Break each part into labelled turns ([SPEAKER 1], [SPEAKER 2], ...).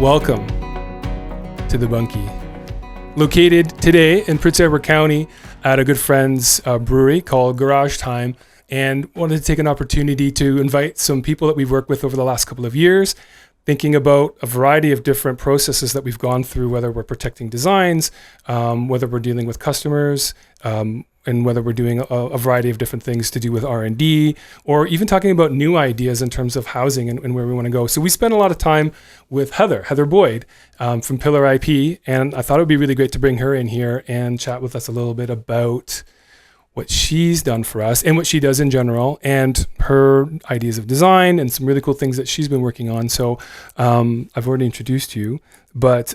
[SPEAKER 1] Welcome to the Bunkie. Located today in Prince Edward County at a good friend's brewery called Garage Time, and wanted to take an opportunity to invite some people that we've worked with over the last couple of years, thinking about a variety of different processes that we've gone through, whether we're protecting designs, whether we're dealing with customers, and whether we're doing a variety of different things to do with R&D, or even talking about new ideas in terms of housing and where we want to go. So we spent a lot of time with Heather Boyd from Pillar IP, and I thought it would be really great to bring her in here and chat with us a little bit about what she's done for us and what she does in general, and her ideas of design and some really cool things that she's been working on. So I've already introduced you, but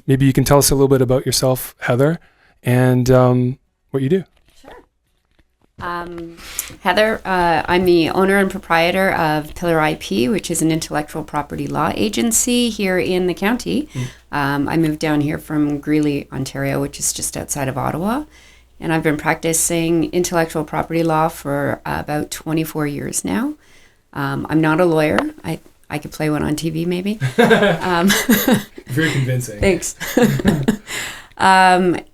[SPEAKER 1] maybe you can tell us a little bit about yourself, Heather, and what you do.
[SPEAKER 2] Heather, I'm the owner and proprietor of Pillar IP, which is an intellectual property law agency here in the county. I moved down here from Greeley, Ontario, which is just outside of Ottawa. And I've been practicing intellectual property law for about 24 years now. I'm not a lawyer. I could play one on TV maybe.
[SPEAKER 1] Very convincing.
[SPEAKER 2] Thanks.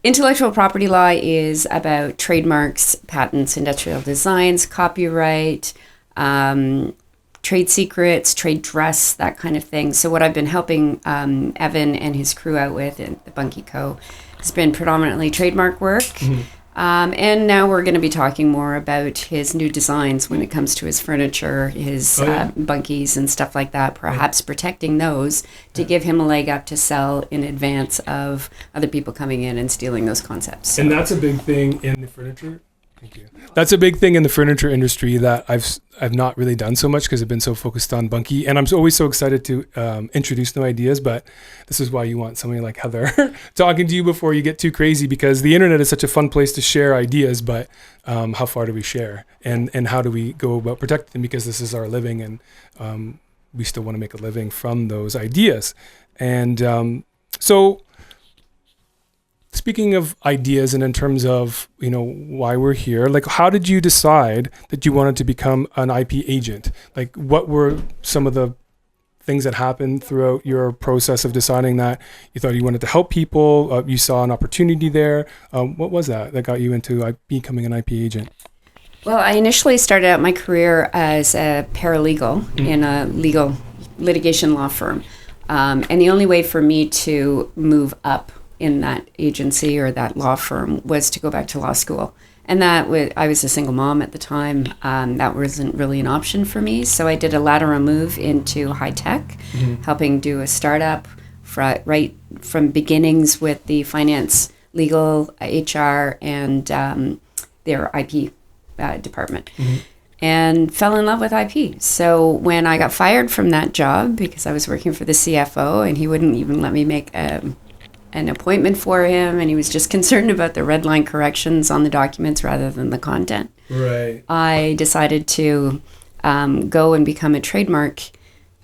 [SPEAKER 2] Intellectual property law is about trademarks, patents, industrial designs, copyright, trade secrets, trade dress, that kind of thing. So what I've been helping Evan and his crew out with at the Bunkie Co has been predominantly trademark work. Mm-hmm. And now we're going to be talking more about his new designs when it comes to his furniture, his bunkies and stuff like that, perhaps protecting those to give him a leg up to sell in advance of other people coming in and stealing those concepts. So.
[SPEAKER 1] And that's a big thing in the furniture. Thank you. That's a big thing in the furniture industry that I've not really done so much because I've been so focused on Bunkie, and I'm always so excited to introduce new ideas. But this is why you want somebody like Heather talking to you before you get too crazy, because the internet is such a fun place to share ideas. But how far do we share, and how do we go about protecting them? Because this is our living, and we still want to make a living from those ideas. And so. Speaking of ideas, and in terms of, why we're here, like, how did you decide that you wanted to become an IP agent? Like, what were some of the things that happened throughout your process of deciding that you thought you wanted to help people? You saw an opportunity there. What was that got you into becoming an IP agent?
[SPEAKER 2] Well, I initially started out my career as a paralegal in a litigation law firm. And the only way for me to move up in that agency or that law firm was to go back to law school. And I was a single mom at the time. That wasn't really an option for me. So I did a lateral move into high tech, helping do a startup right from beginnings with the finance, legal, HR, and their IP department. And fell in love with IP. So when I got fired from that job, because I was working for the CFO and he wouldn't even let me make an appointment for him, and he was just concerned about the red line corrections on the documents rather than the content.
[SPEAKER 1] Right.
[SPEAKER 2] I decided to go and become a trademark,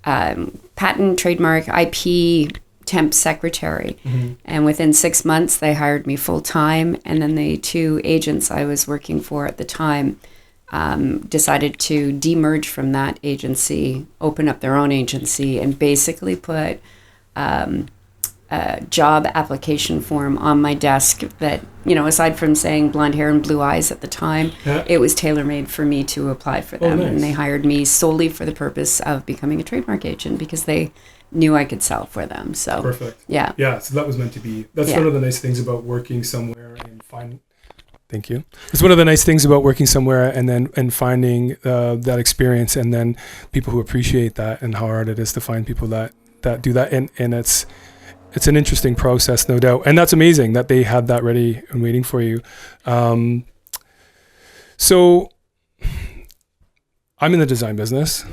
[SPEAKER 2] patent, trademark, IP temp secretary. And within 6 months, they hired me full time. And then the two agents I was working for at the time decided to demerge from that agency, open up their own agency, and basically put a job application form on my desk that, aside from saying blonde hair and blue eyes at the time, it was tailor-made for me to apply for them.
[SPEAKER 1] Nice.
[SPEAKER 2] And they hired me solely for the purpose of becoming a trademark agent because they knew I could sell for them. So
[SPEAKER 1] perfect.
[SPEAKER 2] Yeah.
[SPEAKER 1] Yeah, so that was meant to be. That's one of the nice things about working somewhere and Thank you. It's one of the nice things about working somewhere and finding that experience, and then people who appreciate that, and how hard it is to find people that do that. And it's an interesting process, no doubt. And that's amazing that they had that ready and waiting for you. So I'm in the design business.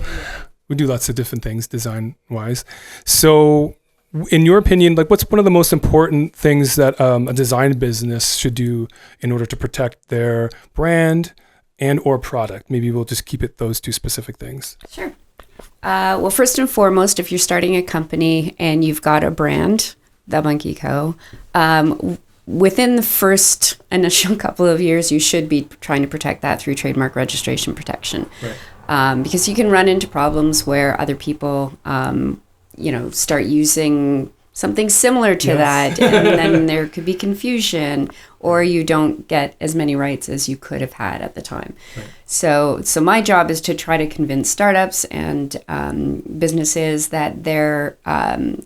[SPEAKER 1] We do lots of different things design-wise. So in your opinion, like, what's one of the most important things that a design business should do in order to protect their brand and or product? Maybe we'll just keep it those two specific things.
[SPEAKER 2] Sure. Well, first and foremost, if you're starting a company and you've got a brand, the Bunkie Co, within the first initial couple of years, you should be trying to protect that through trademark registration protection.
[SPEAKER 1] Right.
[SPEAKER 2] Because you can run into problems where other people start using something similar to that, and then there could be confusion, or you don't get as many rights as you could have had at the time. Right. So my job is to try to convince startups and businesses that their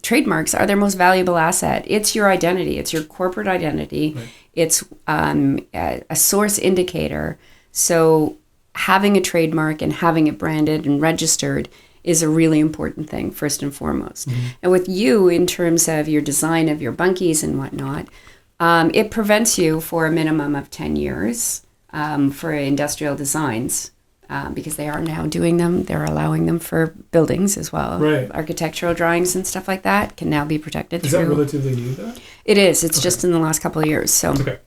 [SPEAKER 2] trademarks are their most valuable asset. It's your identity. It's your corporate identity. Right. It's a source indicator. So having a trademark and having it branded and registered is a really important thing, first and foremost. Mm-hmm. And with you, in terms of your design of your bunkies and whatnot, it prevents you for a minimum of 10 years for industrial designs, because they are now doing them. They're allowing them for buildings as well. Right. Architectural drawings and stuff like that can now be protected.
[SPEAKER 1] Is that relatively new, though?
[SPEAKER 2] It is. It's just in the last couple of years. So.
[SPEAKER 1] Okay.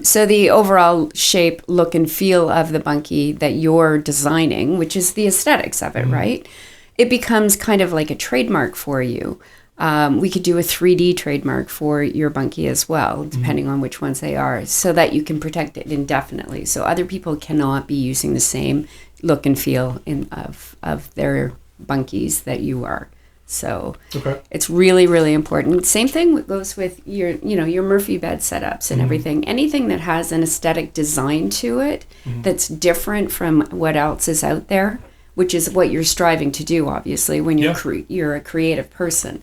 [SPEAKER 2] So the overall shape, look, and feel of the bunkie that you're designing, which is the aesthetics of it, right? It becomes kind of like a trademark for you. We could do a 3D trademark for your bunkie as well, depending on which ones they are, so that you can protect it indefinitely. So other people cannot be using the same look and feel of their bunkies that you are. So it's really, really important. Same thing goes with your Murphy bed setups and everything. Anything that has an aesthetic design to it that's different from what else is out there, which is what you're striving to do, obviously, when you're a creative person.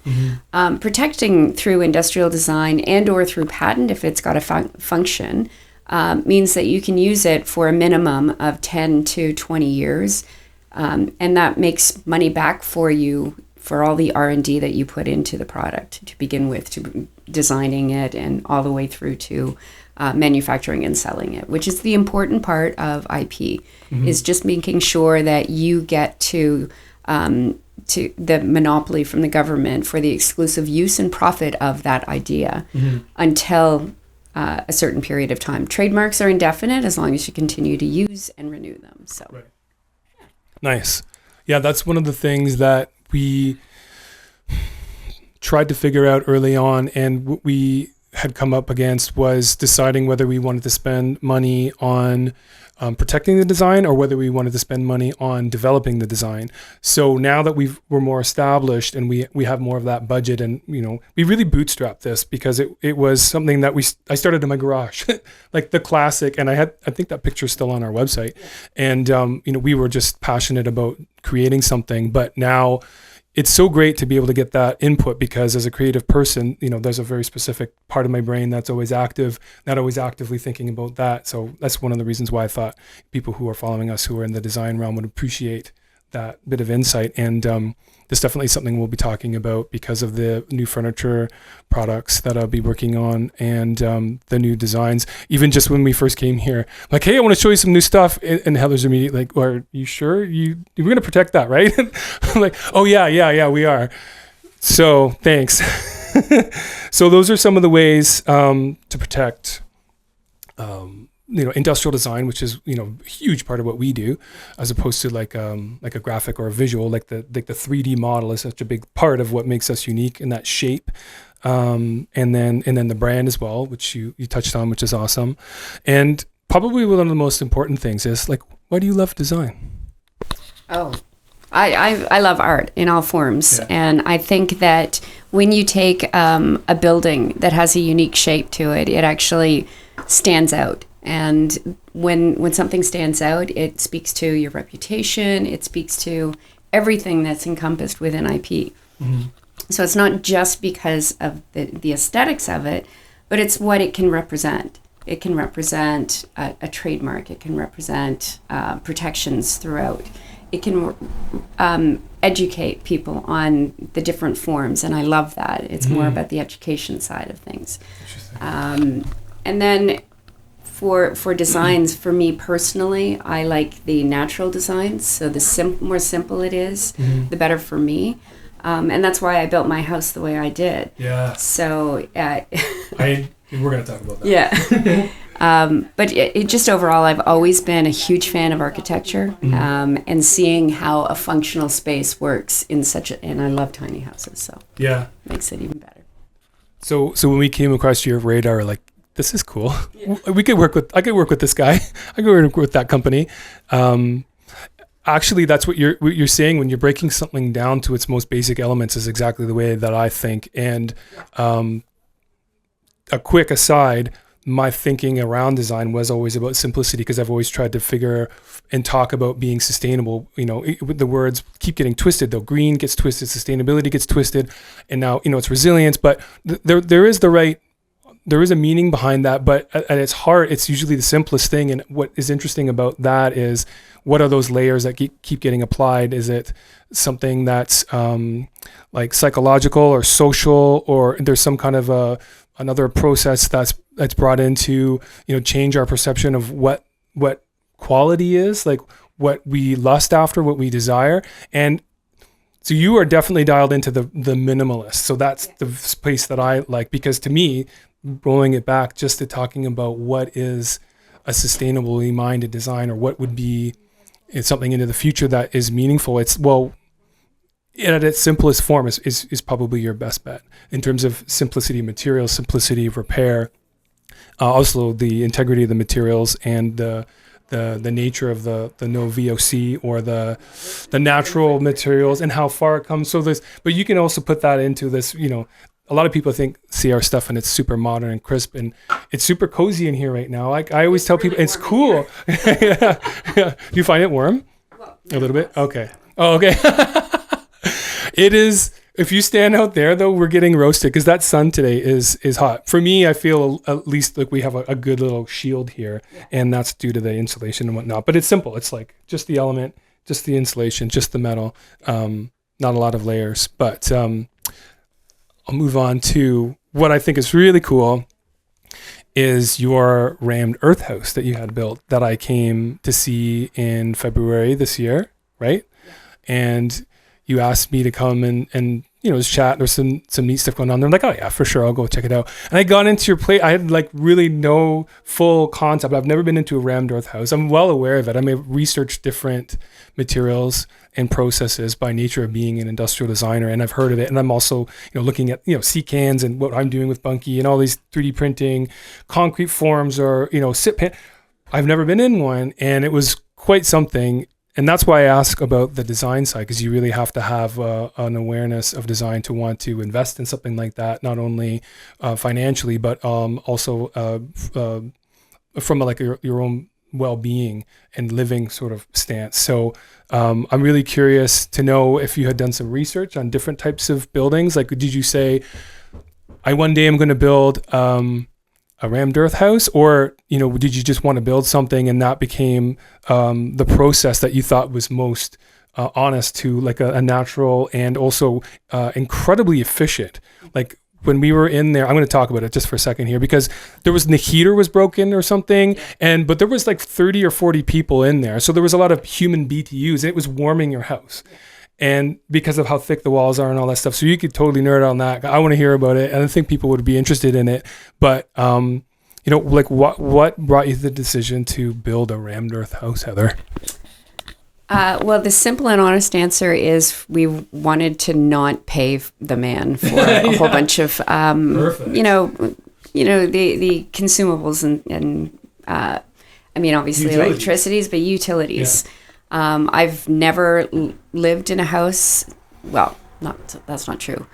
[SPEAKER 2] Protecting through industrial design and or through patent, if it's got a function, means that you can use it for a minimum of 10 to 20 years. And that makes money back for you for all the R&D that you put into the product to begin with, to designing it and all the way through to manufacturing and selling it, which is the important part of IP, is just making sure that you get to the monopoly from the government for the exclusive use and profit of that idea until a certain period of time. Trademarks are indefinite as long as you continue to use and renew them. So,
[SPEAKER 1] right. Nice. Yeah, that's one of the things that we tried to figure out early on, and what we had come up against was deciding whether we wanted to spend money on protecting the design or whether we wanted to spend money on developing the design. So now that we're more established and we have more of that budget, and we really bootstrapped this because it was something that I started in my garage, like the classic, and I think that picture's still on our website, and we were just passionate about creating something, but now it's so great to be able to get that input, because as a creative person, there's a very specific part of my brain that's always active, not always actively thinking about that. So that's one of the reasons why I thought people who are following us, who are in the design realm, would appreciate that bit of insight. And this definitely something we'll be talking about because of the new furniture products that I'll be working on, and the new designs. Even just when we first came here, like, hey, I want to show you some new stuff. And Heather's immediately like, well, are you sure? We're going to protect that, right? I'm like, oh, yeah, we are. So thanks. So those are some of the ways to protect industrial design, which is a huge part of what we do, as opposed to like a graphic or a visual. Like the 3D model is such a big part of what makes us unique in that shape, and then the brand as well, which you touched on, which is awesome. And probably one of the most important things is, like, why do you love design?
[SPEAKER 2] Oh, I love art in all forms, and I think that when you take a building that has a unique shape to it, it actually stands out. And when something stands out, it speaks to your reputation. It speaks to everything that's encompassed within IP. So it's not just because of the aesthetics of it, but it's what it can represent. It can represent a trademark. It can represent protections throughout. It can educate people on the different forms, and I love that. It's more about the education side of things. And then for designs, for me personally, I like the natural designs. So the more simple it is, the better for me. And that's why I built my house the way I did. Yeah. So we're going to talk about that. Yeah. But it just overall, I've always been a huge fan of architecture, and seeing how a functional space works and I love tiny houses, so makes it even better.
[SPEAKER 1] So when we came across your radar, like, this is cool. Yeah. I could work with this guy. I could work with that company. actually, that's what you're saying when you're breaking something down to its most basic elements is exactly the way that I think. And a quick aside, my thinking around design was always about simplicity because I've always tried to figure and talk about being sustainable. The words keep getting twisted though. Green gets twisted, sustainability gets twisted, and now, it's resilience, but there is a meaning behind that, but at its heart, it's usually the simplest thing. And what is interesting about that is, what are those layers that keep getting applied? Is it something that's like psychological or social, or there's some kind of another process that's brought in to change our perception of what quality is, like what we lust after, what we desire. And so you are definitely dialed into the minimalist. So that's the space that I like, because to me, rolling it back just to talking about what is a sustainably minded design, or what would be something into the future that is meaningful. It's, well, at its simplest form is probably your best bet in terms of simplicity of materials, simplicity of repair, also the integrity of the materials, and the nature of the no VOC, or the natural materials, and how far it comes. So but you can also put that into this, a lot of people see our stuff and it's super modern and crisp, and it's super cozy in here right now. Like I always tell people, it's cool. Yeah. Do you find it warm? A little bit? Okay. Oh, okay. It is. If you stand out there though, we're getting roasted because that sun today is hot. For me, I feel at least like we have a good little shield here, and that's due to the insulation and whatnot. But it's simple. It's like just the element, just the insulation, just the metal, not a lot of layers. But I'll move on to what I think is really cool is your rammed earth house that you had built that I came to see in February this year, right? Yeah. And you asked me to come and just chat. There's some neat stuff going on. They're like, oh yeah, for sure, I'll go check it out. And I got into your place. I had like really no full concept. I've never been into a rammed earth house. I'm well aware of it. I may have researched different materials and processes by nature of being an industrial designer, and I've heard of it. And I'm also, looking at, C-cans and what I'm doing with Bunkie and all these 3D printing concrete forms, or, sit pan. I've never been in one, and it was quite something. And that's why I ask about the design side, because you really have to have an awareness of design to want to invest in something like that, not only financially, but also from like your own well-being and living sort of stance. So I'm really curious to know if you had done some research on different types of buildings. Like, did you say, one day I'm going to build a rammed earth house, or did you just want to build something and that became the process that you thought was most honest to like a natural and also incredibly efficient? Like when we were in there, I'm going to talk about it just for a second here, because the heater was broken or something, but there was like 30 or 40 people in there, so there was a lot of human BTUs, and it was warming your house. And because of how thick the walls are and all that stuff. So you could totally nerd on that. I want to hear about it. And I think people would be interested in it. But, like what brought you to the decision to build a rammed earth house, Heather?
[SPEAKER 2] Well, the simple and honest answer is we wanted to not pay the man for a whole bunch of, the consumables and obviously
[SPEAKER 1] utilities.
[SPEAKER 2] Electricities, but utilities. Yeah. I've never lived in a house. Well, that's not true.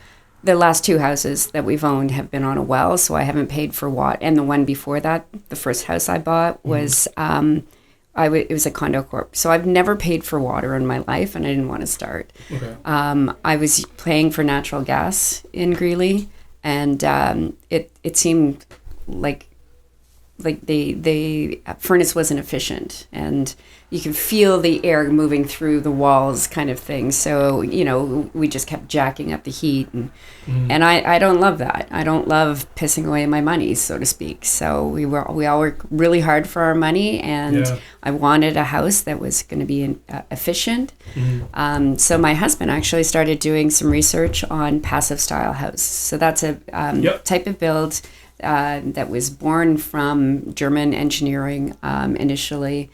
[SPEAKER 2] The last two houses that we've owned have been on a well, so I haven't paid for water. And the one before that, the first house I bought was, it was a condo corp. So I've never paid for water in my life, and I didn't want to start. Okay. I was paying for natural gas in Greeley, and it seemed like the furnace wasn't efficient, and you can feel the air moving through the walls kind of thing. So, we just kept jacking up the heat. And I don't love that. I don't love pissing away my money, so to speak. So we all work really hard for our money, and I wanted a house that was going to be efficient. So my husband actually started doing some research on passive style house. So that's a type of build that was born from German engineering initially.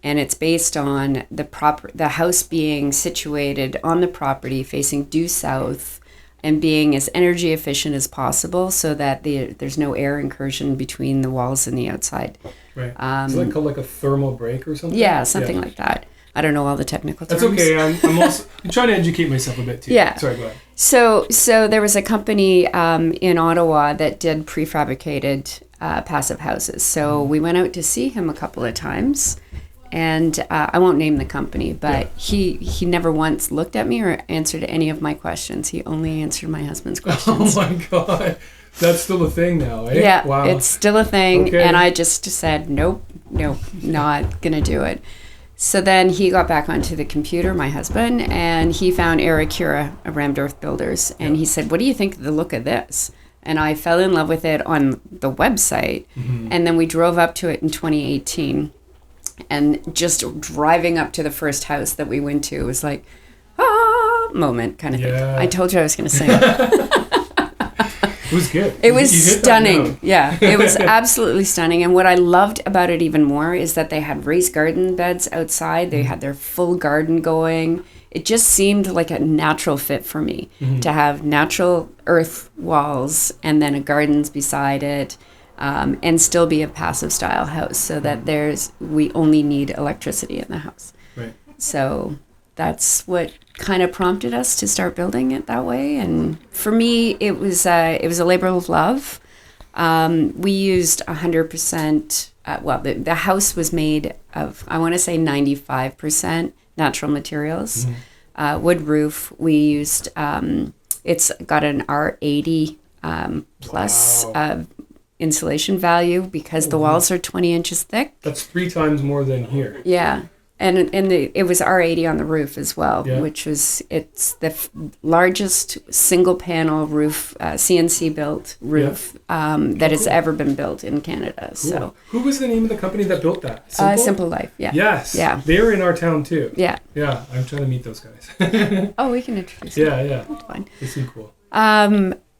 [SPEAKER 2] And it's based on the house being situated on the property facing due south and being as energy efficient as possible, so that there's no air incursion between the walls and the outside.
[SPEAKER 1] Right. Is that called like a thermal break or something?
[SPEAKER 2] Yeah, something like that. I don't know all the technical terms.
[SPEAKER 1] That's okay. I'm also I'm trying to educate myself a bit too.
[SPEAKER 2] Yeah.
[SPEAKER 1] Sorry, go ahead.
[SPEAKER 2] So there was a company in Ottawa that did prefabricated passive houses. So we went out to see him a couple of times, and I won't name the company, but he never once looked at me or answered any of my questions. He only answered my husband's questions.
[SPEAKER 1] Oh my God. That's still a thing now, eh?
[SPEAKER 2] Yeah,
[SPEAKER 1] Wow.
[SPEAKER 2] it's still a thing.
[SPEAKER 1] Okay.
[SPEAKER 2] And I just said, nope, not going to do it. So then he got back onto the computer, my husband, and he found Eric Cura of Ramdorf Builders. And he said, what do you think of the look of this? And I fell in love with it on the website. Mm-hmm. And then we drove up to it in 2018. And just driving up to the first house that we went to was like, moment kind of thing. I told you I was going to sing.
[SPEAKER 1] It was good.
[SPEAKER 2] It was stunning. Yeah, it was absolutely stunning. And what I loved about it even more is that they had raised garden beds outside. They had their full garden going. It just seemed like a natural fit for me to have natural earth walls and then a gardens beside it, and still be a passive style house, so that we only need electricity in the house.
[SPEAKER 1] Right.
[SPEAKER 2] So that's what kind of prompted us to start building it that way. And for me, it was a labor of love. We used 100%. The house was made of, I want to say 95% natural materials. Wood roof. We used. It's got an R80 plus insulation value because the walls are 20 inches thick.
[SPEAKER 1] That's 3 times more than here.
[SPEAKER 2] Yeah. And it was R80 on the roof as well, which was, it's the largest single panel roof, CNC built roof that has ever been built in Canada. Cool. So
[SPEAKER 1] who was the name of the company that built that?
[SPEAKER 2] Simple Life. Yeah.
[SPEAKER 1] Yes.
[SPEAKER 2] Yeah.
[SPEAKER 1] They're in our town too.
[SPEAKER 2] Yeah.
[SPEAKER 1] Yeah. I'm trying to meet those guys.
[SPEAKER 2] Oh, we can introduce them.
[SPEAKER 1] Yeah.
[SPEAKER 2] That's fine.
[SPEAKER 1] They seem cool.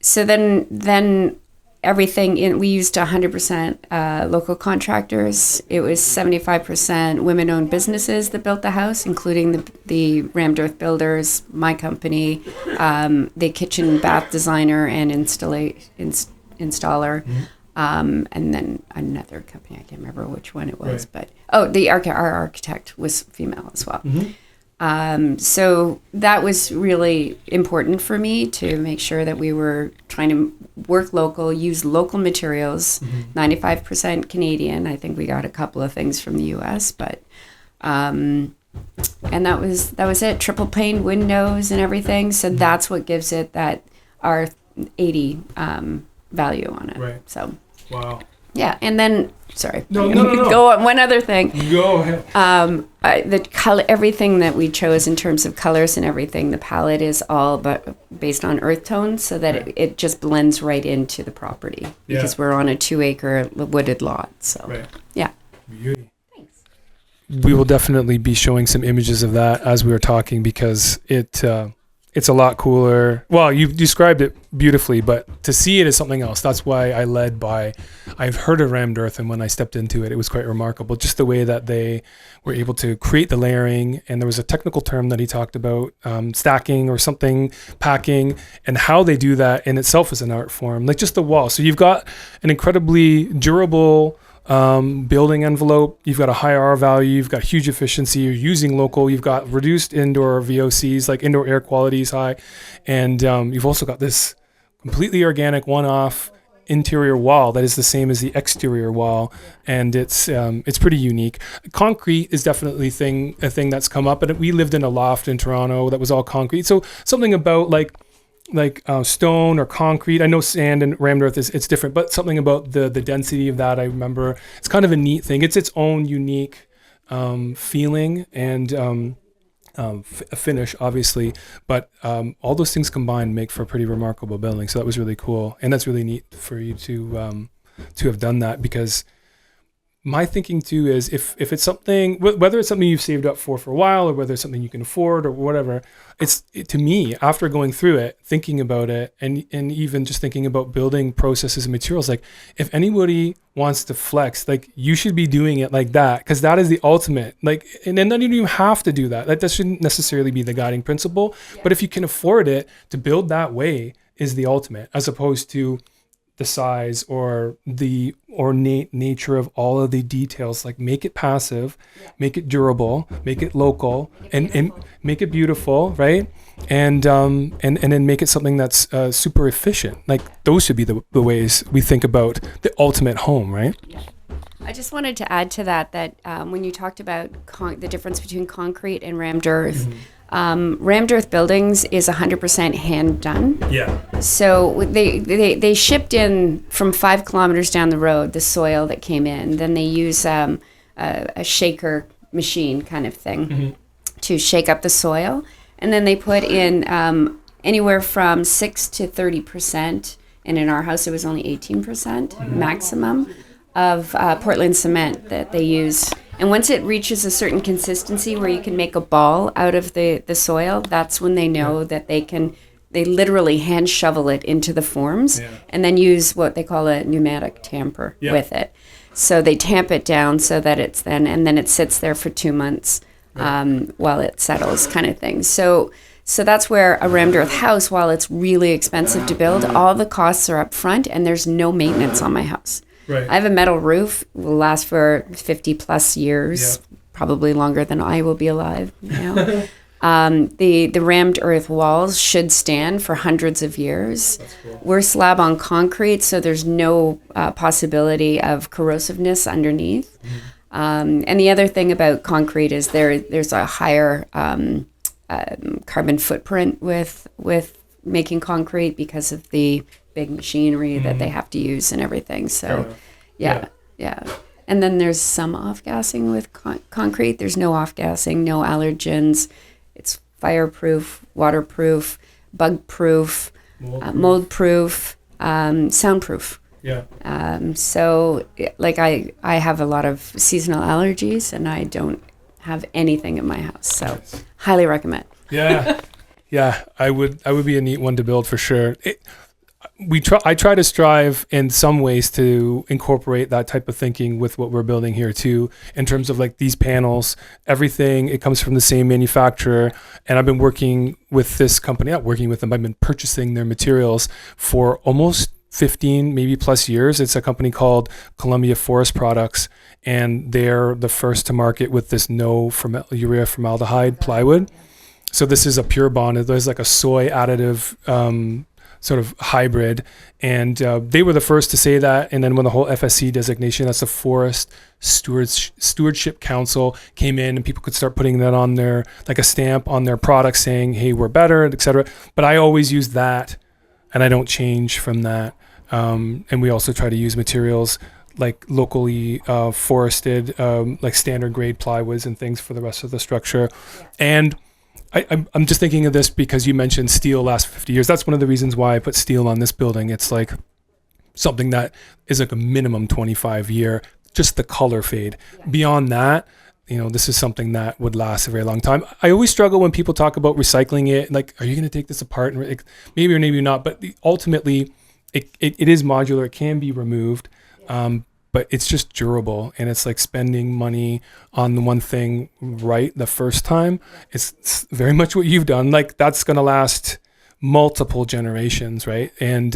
[SPEAKER 2] So then everything we used 100% local contractors. It was 75% women-owned businesses that built the house, including the Ramdorf Builders, my company, the kitchen bath designer and installer, and then another company. I can't remember which one it was, but our architect was female as well. So that was really important for me to make sure that we were trying to work local, use local materials, 95% Canadian. I think we got a couple of things from the US, but, and that was it. Triple pane windows and everything. So that's what gives it that R80 value on it.
[SPEAKER 1] Right.
[SPEAKER 2] So.
[SPEAKER 1] Wow.
[SPEAKER 2] Yeah, and then
[SPEAKER 1] No.
[SPEAKER 2] Go on. One other thing.
[SPEAKER 1] Go ahead.
[SPEAKER 2] The color, everything that we chose in terms of colors and everything, the palette is all but based on earth tones, so that it just blends right into the property because we're on a 2-acre wooded lot. So yeah.
[SPEAKER 1] Beauty. Thanks. We will definitely be showing some images of that as we were talking because it's a lot cooler. Well, you described it beautifully, but to see it is something else. That's why I've heard of Ramdorf, and when I stepped into it, it was quite remarkable. Just the way that they were able to create the layering, and there was a technical term that he talked about, stacking or something, packing, and how they do that in itself is an art form, like just the wall. So you've got an incredibly durable building envelope, you've got a high R value, you've got huge efficiency, you're using local, you've got reduced indoor VOCs, like indoor air quality is high, and you've also got this completely organic one-off interior wall that is the same as the exterior wall, and it's pretty unique. Concrete is definitely a thing that's come up, but we lived in a loft in Toronto that was all concrete, so something about like stone or concrete. I know sand and Ramdorf it's different, but something about the density of that, I remember. It's kind of a neat thing. It's its own unique feeling and finish, obviously, but all those things combined make for a pretty remarkable building. So that was really cool, and that's really neat for you to have done that, because my thinking too is if it's something, whether it's something you've saved up for a while, or whether it's something you can afford or whatever, to me, after going through it, thinking about it, and even just thinking about building processes and materials, like if anybody wants to flex, like you should be doing it like that, because that is the ultimate. Like, and then you don't even have to do that. That shouldn't necessarily be the guiding principle. But if you can afford it, to build that way is the ultimate, as opposed to the size or the ornate nature of all of the details. Like make it passive, make it durable, make it local, and make it beautiful, right? And then make it something that's super efficient. Like those should be the ways we think about the ultimate home, right?
[SPEAKER 2] Yeah. I just wanted to add to that when you talked about the difference between concrete and rammed earth, rammed earth buildings is 100% hand done.
[SPEAKER 1] Yeah.
[SPEAKER 2] So they shipped in from 5 kilometers down the road the soil that came in. Then they use a shaker machine kind of thing to shake up the soil. And then they put in anywhere from 6 to 30%. And in our house, it was only 18% maximum of Portland cement that they use. And once it reaches a certain consistency where you can make a ball out of the soil, that's when they know that they literally hand shovel it into the forms and then use what they call a pneumatic tamper with it. So they tamp it down so that and then it sits there for 2 months while it settles, kind of thing. So that's where a rammed earth house, while it's really expensive to build, all the costs are up front and there's no maintenance on my house.
[SPEAKER 1] Right.
[SPEAKER 2] I have a metal roof, will last for 50 plus years, probably longer than I will be alive. The rammed earth walls should stand for hundreds of years. That's cool. We're slab on concrete, so there's no possibility of corrosiveness underneath. And the other thing about concrete is there's a higher carbon footprint with making concrete because of the big machinery that they have to use and everything. So, yeah. And then there's some off-gassing with concrete. There's no off-gassing, no allergens. It's fireproof, waterproof, bug-proof, mold-proof, soundproof.
[SPEAKER 1] Yeah.
[SPEAKER 2] So, like I have a lot of seasonal allergies, and I don't have anything in my house. So, highly recommend.
[SPEAKER 1] Yeah. Yeah, I would be a neat one to build for sure. I try to strive in some ways to incorporate that type of thinking with what we're building here too, in terms of like these panels, everything, it comes from the same manufacturer. And I've been working with this company, not working with them, I've been purchasing their materials for almost 15, maybe plus years. It's a company called Columbia Forest Products, and they're the first to market with this no urea formaldehyde plywood. So this is a pure bond. There's like a soy additive sort of hybrid. And they were the first to say that. And then when the whole FSC designation, that's the Forest Stewardship Council, came in, and people could start putting that on their, like a stamp on their products saying, hey, we're better, et cetera. But I always use that, and I don't change from that. And we also try to use materials like locally forested, like standard grade plywoods and things for the rest of the structure. And I'm just thinking of this because you mentioned steel lasts 50 years. That's one of the reasons why I put steel on this building. It's like something that is like a minimum 25 year, just the color fade. Beyond that, this is something that would last a very long time. I always struggle when people talk about recycling it. Like, are you going to take this apart? And maybe or maybe not. But ultimately, it is modular. It can be removed. But it's just durable, and it's like spending money on the one thing right the first time. It's very much what you've done. Like, that's going to last multiple generations, right? And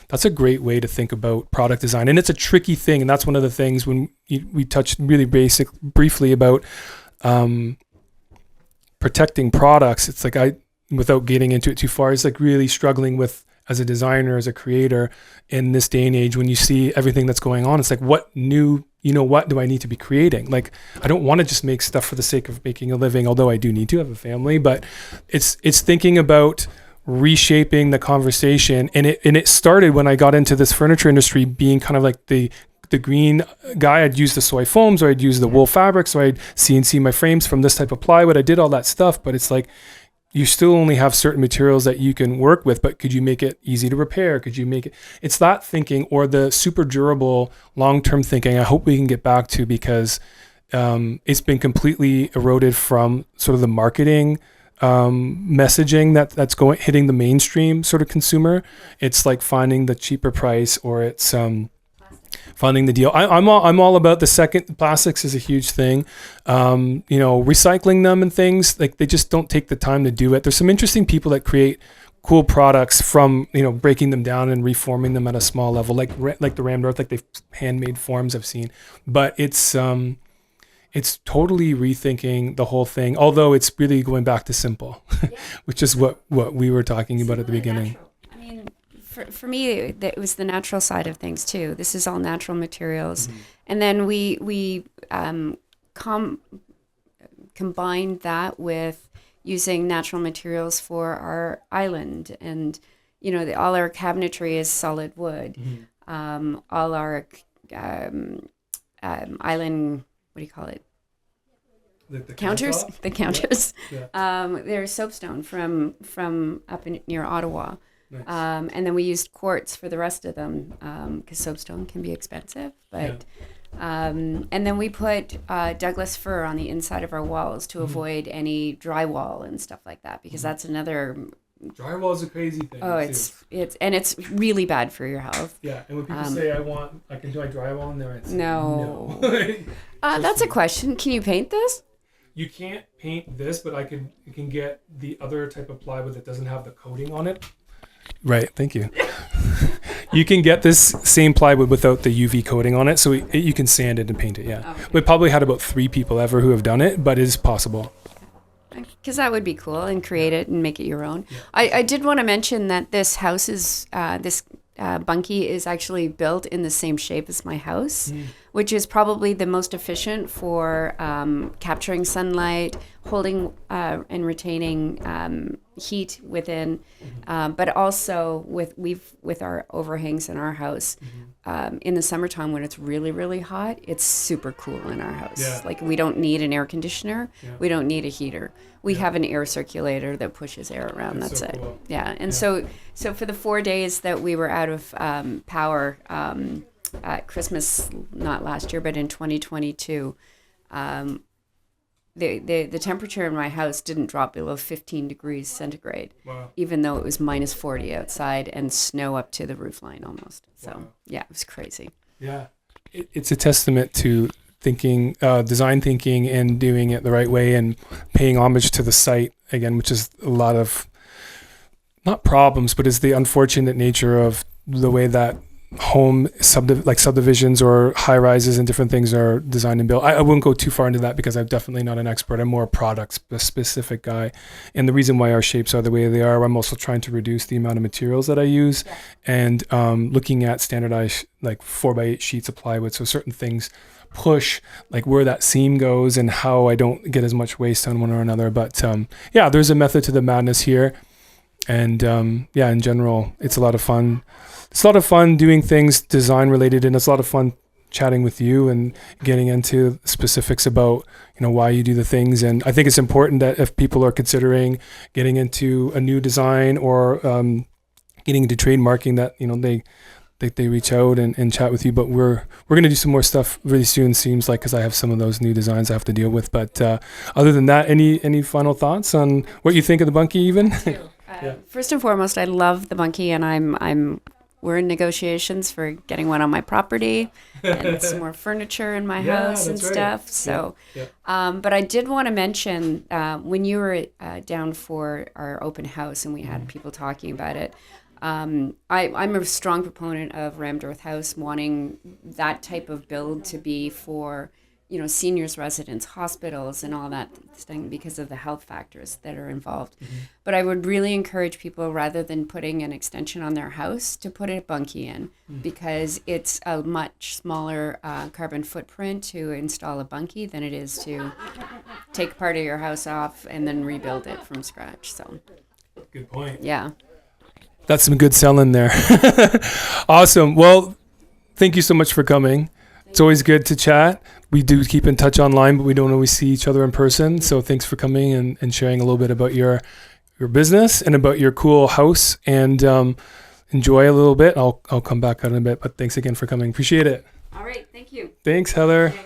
[SPEAKER 1] that's a great way to think about product design. And it's a tricky thing, and that's one of the things when we touched really briefly about protecting products. It's like without getting into it too far, it's like really struggling with, as a designer, as a creator in this day and age, when you see everything that's going on, it's like, what new, what do I need to be creating? Like, I don't want to just make stuff for the sake of making a living, although I do need to have a family, but it's thinking about reshaping the conversation. And it started when I got into this furniture industry, being kind of like the green guy. I'd use the soy foams, or I'd use the wool fabrics, or I'd CNC my frames from this type of plywood. I did all that stuff, but it's like, you still only have certain materials that you can work with, but could you make it easy to repair? Could you make it? It's that thinking, or the super durable long-term thinking, I hope we can get back to, because it's been completely eroded from sort of the marketing messaging that's hitting the mainstream sort of consumer. It's like finding the cheaper price, or it's finding the deal. I'm all about the second. Plastics is a huge thing. Recycling them and things, like, they just don't take the time to do it. There's some interesting people that create cool products from, breaking them down and reforming them at a small level, like the Ram North, like the handmade forms I've seen. But it's totally rethinking the whole thing, although it's really going back to simple, which is what we were talking about at the beginning.
[SPEAKER 2] Natural. I mean, for me, it was the natural side of things too. This is all natural materials. And then we combined that with using natural materials for our island. And, all our cabinetry is solid wood. All our island, what do you call it?
[SPEAKER 1] The
[SPEAKER 2] counters, the counters.
[SPEAKER 1] Yeah.
[SPEAKER 2] They're soapstone from up near Ottawa.
[SPEAKER 1] Nice.
[SPEAKER 2] And then we used quartz for the rest of them because soapstone can be expensive. But and then we put Douglas fir on the inside of our walls to avoid any drywall and stuff like that, because that's another.
[SPEAKER 1] Drywall is a crazy thing.
[SPEAKER 2] Oh, it's really bad for your health.
[SPEAKER 1] Yeah, and when people say I can do my drywall in there, I say
[SPEAKER 2] no.
[SPEAKER 1] That's
[SPEAKER 2] a question. Can you paint this?
[SPEAKER 1] You can't paint this, but you can get the other type of plywood that doesn't have the coating on it. Right, thank you. You can get this same plywood without the UV coating on it, so you can sand it and paint it, yeah. Oh, okay. We probably had about 3 people ever who have done it, but it is possible.
[SPEAKER 2] Because that would be cool, and create it and make it your own. Yeah. I did want to mention that this house is, Bunkie is actually built in the same shape as my house, which is probably the most efficient for capturing sunlight, holding and retaining heat within, but also with our overhangs in our house. In the summertime when it's really, really hot, it's super cool in our house. Yeah. Like, we don't need an air conditioner. Yeah. We don't need a heater. We have an air circulator that pushes air around. That's so it. Cool. Yeah. And so for the 4 days that we were out of power at Christmas, not last year, but in 2022, the temperature in my house didn't drop below 15 degrees centigrade. Wow. Even though it was minus 40 outside and snow up to the roof line almost. So, yeah, it was crazy. Yeah. It's a testament to thinking, design thinking, and doing it the right way, and paying homage to the site, again, which is a lot of, not problems, but is the unfortunate nature of the way that home subdivisions or high rises and different things are designed and built. I wouldn't go too far into that because I'm definitely not an expert. I'm more a product specific guy. And the reason why our shapes are the way they are, I'm also trying to reduce the amount of materials that I use, and looking at standardized 4x8 sheets of plywood. So certain things push where that seam goes and how I don't get as much waste on one or another. But there's a method to the madness here. And in general, it's a lot of fun. It's a lot of fun doing things design related, and it's a lot of fun chatting with you and getting into specifics about why you do the things. And I think it's important that if people are considering getting into a new design or getting into trademarking, that they reach out and chat with you. But we're going to do some more stuff really soon, seems like, because I have some of those new designs I have to deal with. But other than that, any final thoughts on what you think of the Bunkie even? First and foremost, I love the Bunkie, and we're in negotiations for getting one on my property and some more furniture in my house and stuff. Right. So, but I did want to mention when you were down for our open house and we had people talking about it, I'm a strong proponent of Ramdorth House, wanting that type of build to be for seniors residents, hospitals, and all that thing, because of the health factors that are involved. But I would really encourage people, rather than putting an extension on their house, to put a Bunkie in, because it's a much smaller carbon footprint to install a Bunkie than it is to take part of your house off and then rebuild it from scratch. So, good point. Yeah. That's some good selling there. Awesome. Well, thank you so much for coming. It's always good to chat. We do keep in touch online, but we don't always see each other in person. So thanks for coming and sharing a little bit about your business and about your cool house, and enjoy a little bit. I'll come back out in a bit, but thanks again for coming. Appreciate it. All right. Thank you. Thanks, Heather. Okay.